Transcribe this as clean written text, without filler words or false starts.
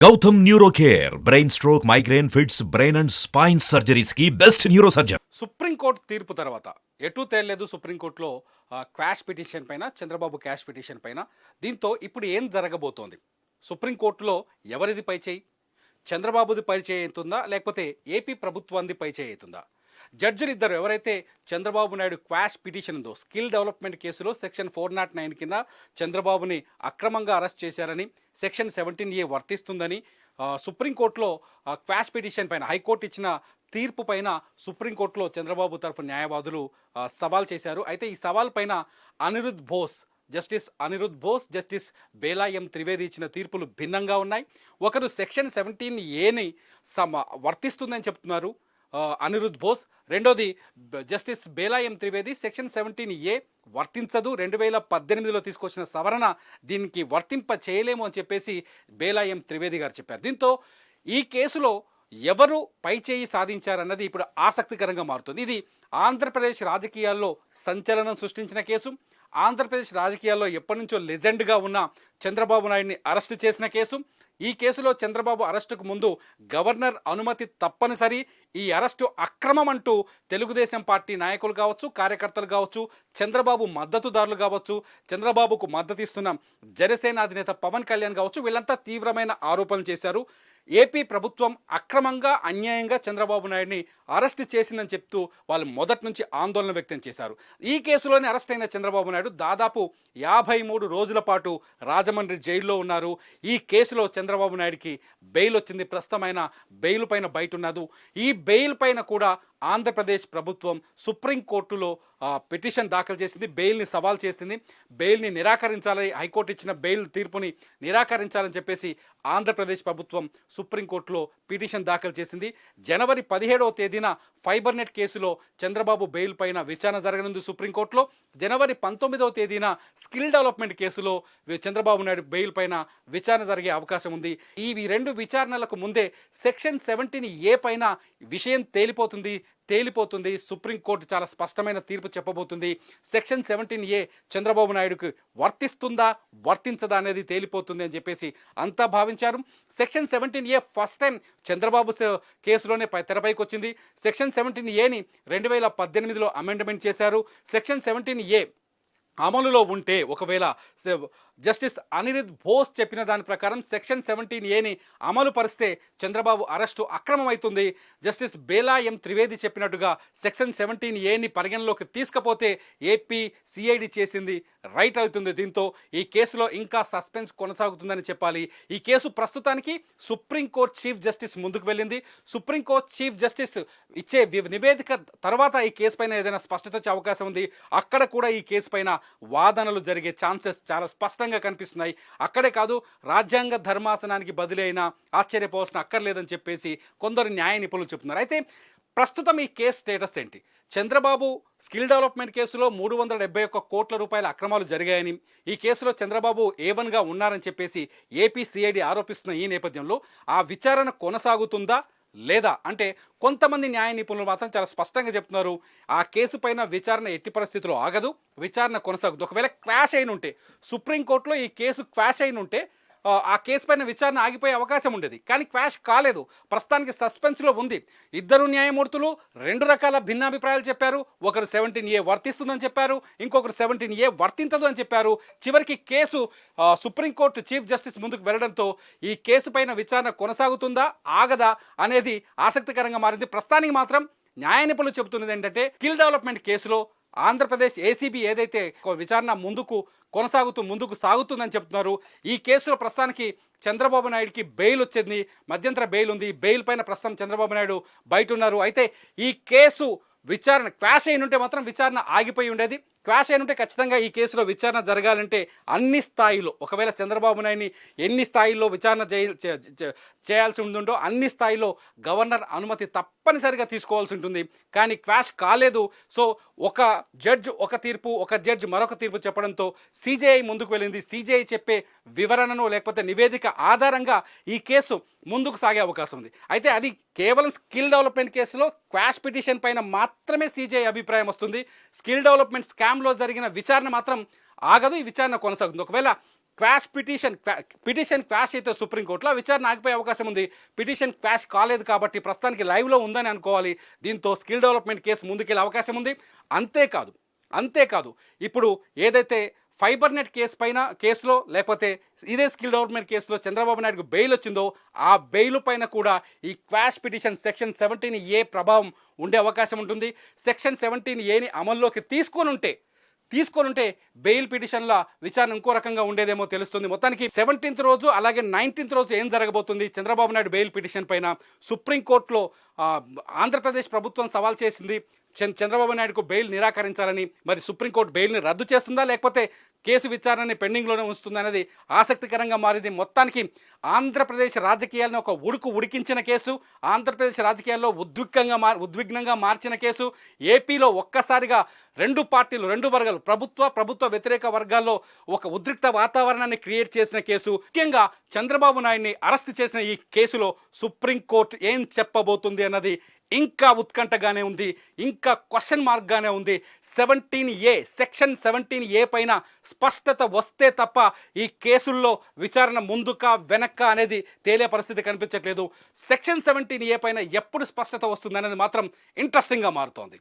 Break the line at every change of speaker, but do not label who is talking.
Gautam neuro care brain stroke migraine fits brain and spine surgeries కి best neuro surgeon.
Supreme court తీర్పు తర్వాత ఎటూ తేలలేదు. సుప్రీంకోర్టులో క్వాష్ పిటిషన్ పైన, చంద్రబాబు క్యాష్ పిటిషన్ పైన. దీంతో ఇప్పుడు ఏం జరగబోతోంది? సుప్రీంకోర్టులో ఎవరిది పై చేయి? చంద్రబాబుది పై చేయి అవుతుందా, లేకపోతే ఏపీ ప్రభుత్వాన్ని పై చేయి అవుతుందా? జడ్జిలు ఇద్దరు ఎవరైతే చంద్రబాబు నాయుడు క్వాష్ పిటిషన్ ఉందో, స్కిల్ డెవలప్మెంట్ కేసులో సెక్షన్ 409 కింద చంద్రబాబుని అక్రమంగా అరెస్ట్ చేశారని, సెక్షన్ 17A వర్తిస్తుందని సుప్రీంకోర్టులో క్వాష్ పిటిషన్ పైన హైకోర్టు ఇచ్చిన తీర్పు పైన సుప్రీంకోర్టులో చంద్రబాబు తరఫు న్యాయవాదులు సవాల్ చేశారు. అయితే ఈ సవాల్ పైన జస్టిస్ అనిరుద్ బోస్, జస్టిస్ బేలా ఎం త్రివేది ఇచ్చిన తీర్పులు భిన్నంగా ఉన్నాయి. ఒకరు సెక్షన్ 17Aని వర్తిస్తుందని చెప్తున్నారు అనిరుద్ బోస్. రెండోది జస్టిస్ బేలా ఎం త్రివేది సెక్షన్ 17A వర్తించదు, 2018లో తీసుకొచ్చిన సవరణ దీనికి వర్తింప చేయలేము అని చెప్పేసి బేలా ఎం త్రివేది గారు చెప్పారు. దీంతో ఈ కేసులో ఎవరు పై చేయి సాధించారన్నది ఇప్పుడు ఆసక్తికరంగా మారుతుంది. ఇది ఆంధ్రప్రదేశ్ రాజకీయాల్లో సంచలనం సృష్టించిన కేసు. ఆంధ్రప్రదేశ్ రాజకీయాల్లో ఎప్పటి నుంచో లెజెండ్గా ఉన్న చంద్రబాబు నాయుడిని అరెస్టు చేసిన కేసు. ఈ కేసులో చంద్రబాబు అరెస్టుకు ముందు గవర్నర్ అనుమతి తప్పనిసరి, ఈ అరెస్టు అక్రమం అంటూ తెలుగుదేశం పార్టీ నాయకులు కావచ్చు, కార్యకర్తలు కావచ్చు, చంద్రబాబు మద్దతుదారులు కావచ్చు, చంద్రబాబుకు మద్దతు ఇస్తున్న జనసేన అధినేత పవన్ కళ్యాణ్ కావచ్చు, వీళ్ళంతా తీవ్రమైన ఆరోపణలు చేశారు. ఏపీ ప్రభుత్వం అక్రమంగా, అన్యాయంగా చంద్రబాబు నాయుడిని అరెస్ట్ చేసిందని చెప్తూ వాళ్ళు మొదటి నుంచి ఆందోళన వ్యక్తం చేశారు. ఈ కేసులోనే అరెస్ట్ అయిన చంద్రబాబు నాయుడు దాదాపు 53 రోజుల పాటు రాజమండ్రి జైల్లో ఉన్నారు. ఈ కేసులో చంద్రబాబు నాయుడికి బెయిల్ వచ్చింది. ప్రస్తుతమైన బెయిల్ పైన బయట ఉన్నది. ఈ బెయిల్ పైన కూడా ఆంధ్రప్రదేశ్ ప్రభుత్వం సుప్రీంకోర్టులో పిటిషన్ దాఖలు చేసింది, బెయిల్ని సవాల్ చేసింది. బెయిల్ని నిరాకరించాలని, హైకోర్టు ఇచ్చిన బెయిల్ తీర్పుని నిరాకరించాలని చెప్పేసి ఆంధ్రప్రదేశ్ ప్రభుత్వం సుప్రీంకోర్టులో పిటిషన్ దాఖలు చేసింది. జనవరి 17వ తేదీన ఫైబర్ నెట్ కేసులో చంద్రబాబు బెయిల్ పైన విచారణ జరగనుంది సుప్రీంకోర్టులో. జనవరి 19వ తేదీన స్కిల్ డెవలప్మెంట్ కేసులో చంద్రబాబు నాయుడు బెయిల్ పైన విచారణ జరిగే అవకాశం ఉంది. ఈ రెండు విచారణలకు ముందే సెక్షన్ 17A పైన విషయం తేలిపోతుంది. సుప్రీంకోర్టు చాలా స్పష్టమైన తీర్పు చెప్పబోతుంది. సెక్షన్ 17A చంద్రబాబు నాయుడుకు వర్తిస్తుందా, వర్తించదా అనేది తేలిపోతుంది అని చెప్పేసి అంతా భావించారు. Section 17A first time Chandrababu కేసులోనే తెరపైకి వచ్చింది. సెక్షన్ 17Aని 2018లో అమెండ్మెంట్ చేశారు. సెక్షన్ 17A అమలులో ఉంటే, ఒకవేళ జస్టిస్ అనిరుద్ బోస్ చెప్పిన దాని ప్రకారం సెక్షన్ 17Aని అమలు పరిస్తే చంద్రబాబు అరెస్టు అక్రమమవుతుంది. జస్టిస్ బేలా ఎం త్రివేది చెప్పినట్టుగా సెక్షన్ 17Aని పరిగణలోకి తీసుకపోతే ఏపీ సిఐడి చేసింది రైట్ అవుతుంది. దీంతో ఈ కేసులో ఇంకా సస్పెన్స్ కొనసాగుతుందని చెప్పాలి. ఈ కేసు ప్రస్తుతానికి సుప్రీంకోర్టు చీఫ్ జస్టిస్ ముందుకు వెళ్ళింది. సుప్రీంకోర్టు చీఫ్ జస్టిస్ ఇచ్చే నివేదిక తర్వాత ఈ కేసు పైన ఏదైనా స్పష్టత వచ్చే అవకాశం ఉంది. అక్కడ కూడా ఈ కేసు పైన వాదనలు జరిగే ఛాన్సెస్ చాలా స్పష్టంగా కనిపిస్తున్నాయి. అక్కడే కాదు, రాజ్యాంగ ధర్మాసనానికి బదిలీ అయినా ఆశ్చర్యపోవాల్సిన అక్కర్లేదని చెప్పేసి కొందరు న్యాయ నిపుణులు చెప్తున్నారు. అయితే ప్రస్తుతం ఈ కేసు స్టేటస్ ఏంటి? చంద్రబాబు స్కిల్ డెవలప్మెంట్ కేసులో 371 కోట్ల రూపాయల అక్రమాలు జరిగాయని, ఈ కేసులో చంద్రబాబు A1గా ఉన్నారని చెప్పేసి ఏపీ సిఐడి ఆరోపిస్తున్న ఈ నేపథ్యంలో ఆ విచారణ కొనసాగుతుందా లేదా అంటే, కొంతమంది న్యాయ నిపుణులు మాత్రం చాలా స్పష్టంగా చెప్తున్నారు, ఆ కేసు పైన విచారణ ఎట్టి పరిస్థితుల్లో ఆగదు, విచారణ కొనసాగుతుంది. ఒకవేళ క్వాష్ అయిన ఉంటే, సుప్రీంకోర్టులో ఈ కేసు క్వాష్ అయిన ఉంటే ఆ కేసు పైన విచారణ ఆగిపోయే అవకాశం ఉండేది. కానీ క్వాష్ కాలేదు, ప్రస్తుతానికి సస్పెన్స్లో ఉంది. ఇద్దరు న్యాయమూర్తులు రెండు రకాల భిన్నాభిప్రాయాలు చెప్పారు. ఒకరు 17A వర్తిస్తుందని చెప్పారు, ఇంకొకరు 17A వర్తించదు అని చెప్పారు. చివరికి కేసు సుప్రీంకోర్టు చీఫ్ జస్టిస్ ముందుకు వెళ్ళడంతో ఈ కేసు పైన విచారణ కొనసాగుతుందా, ఆగదా అనేది ఆసక్తికరంగా మారింది. ప్రస్తుతానికి మాత్రం న్యాయ నిపుణులు చెబుతున్నది ఏంటంటే, స్కిల్ డెవలప్మెంట్ కేసులో ఆంధ్రప్రదేశ్ ఏసీబీ ఏదైతే విచారణ ముందుకు సాగుతుందని చెప్తున్నారు. ఈ కేసులో ప్రస్తుతానికి చంద్రబాబు నాయుడికి బెయిల్ వచ్చింది, మధ్యంతర బెయిల్ ఉంది. బెయిల్ పైన ప్రస్తుతం చంద్రబాబు నాయుడు బయట ఉన్నారు. అయితే ఈ కేసు విచారణ క్వాష్ అయిన ఉంటే మాత్రం విచారణ ఆగిపోయి ఉండేది. క్వాష్ అయిన ఉంటే ఖచ్చితంగా ఈ కేసులో విచారణ జరగాలంటే అన్ని స్థాయిలో, ఒకవేళ చంద్రబాబు నాయుడిని ఎన్ని స్థాయిల్లో విచారణ చేయాల్సి ఉంటుందో అన్ని స్థాయిలో గవర్నర్ అనుమతి తప్పనిసరిగా తీసుకోవాల్సి ఉంటుంది. కానీ క్వాష్ కాలేదు. సో ఒక జడ్జ్ ఒక తీర్పు, ఒక జడ్జ్ మరొక తీర్పు చెప్పడంతో సిజేఐ ముందుకు వెళ్ళింది. సిజేఐ చెప్పే వివరణను లేకపోతే నివేదిక ఆధారంగా ఈ కేసు ముందుకు సాగే అవకాశం ఉంది. అయితే అది కేవలం స్కిల్ డెవలప్మెంట్ కేసులో క్వాష్ పిటిషన్ పైన మాత్రమే సిజేఐ అభిప్రాయం వస్తుంది. స్కిల్ డెవలప్మెంట్ స్కామ్లో జరిగిన విచారణ మాత్రం ఆగదు, ఈ విచారణ కొనసాగుతుంది. ఒకవేళ క్వాష్ పిటిషన్ క్వాష్ అయితే సుప్రీంకోర్టులో విచారణ ఆగిపోయే అవకాశం ఉంది. పిటిషన్ క్వాష్ కాలేదు కాబట్టి ప్రస్తుతానికి లైవ్లో ఉందని అనుకోవాలి. దీంతో స్కిల్ డెవలప్మెంట్ కేసు ముందుకెళ్ళే అవకాశం ఉంది. అంతేకాదు ఇప్పుడు ఏదైతే ఫైబర్ నెట్ కేసులో లేకపోతే ఇదే స్కిల్ డెవలప్మెంట్ కేసులో చంద్రబాబు నాయుడుకు బెయిల్ వచ్చిందో ఆ బెయిల్ పైన కూడా ఈ క్వాష్ పిటిషన్ సెక్షన్ 17A ప్రభావం ఉండే అవకాశం ఉంటుంది. సెక్షన్ 17Aని అమల్లోకి తీసుకొని ఉంటే బెయిల్ పిటిషన్ల విచారణ ఇంకో రకంగా ఉండేదేమో తెలుస్తుంది. మొత్తానికి 17th రోజు అలాగే 19th రోజు ఏం జరగబోతుంది చంద్రబాబు నాయుడు బెయిల్ పిటిషన్ పైన సుప్రీంకోర్టులో ఆంధ్రప్రదేశ్ ప్రభుత్వం సవాల్ చేసింది చంద్రబాబు నాయుడుకు బెయిల్ నిరాకరించాలని. మరి సుప్రీంకోర్టు బెయిల్ని రద్దు చేస్తుందా లేకపోతే కేసు విచారణని పెండింగ్లోనే ఉంచుతుందా అనేది ఆసక్తికరంగా మారింది. మొత్తానికి ఆంధ్రప్రదేశ్ రాజకీయాలను ఒక ఉడికించిన కేసు, ఆంధ్రప్రదేశ్ రాజకీయాల్లో ఉద్విగ్నంగా మార్చిన కేసు, ఏపీలో ఒక్కసారిగా రెండు పార్టీలు, రెండు వర్గాలు, ప్రభుత్వ వ్యతిరేక వర్గాల్లో ఒక ఉద్రిక్త వాతావరణాన్ని క్రియేట్ చేసిన కేసు. ముఖ్యంగా చంద్రబాబు నాయుడిని అరెస్ట్ చేసిన ఈ కేసులో సుప్రీంకోర్టు ఏం చెప్పబోతుంది అన్నది ఇంకా ఉత్కంఠగానే ఉంది, ఇంకా క్వశ్చన్ మార్క్గానే ఉంది. సెక్షన్ 17A పైన స్పష్టత వస్తే తప్ప ఈ కేసుల్లో విచారణ ముందుకా వెనక్కా అనేది తేలే పరిస్థితి కనిపించట్లేదు. సెక్షన్ 17A పైన ఎప్పుడు స్పష్టత వస్తుంది అనేది మాత్రం ఇంట్రెస్టింగ్గా మారుతోంది.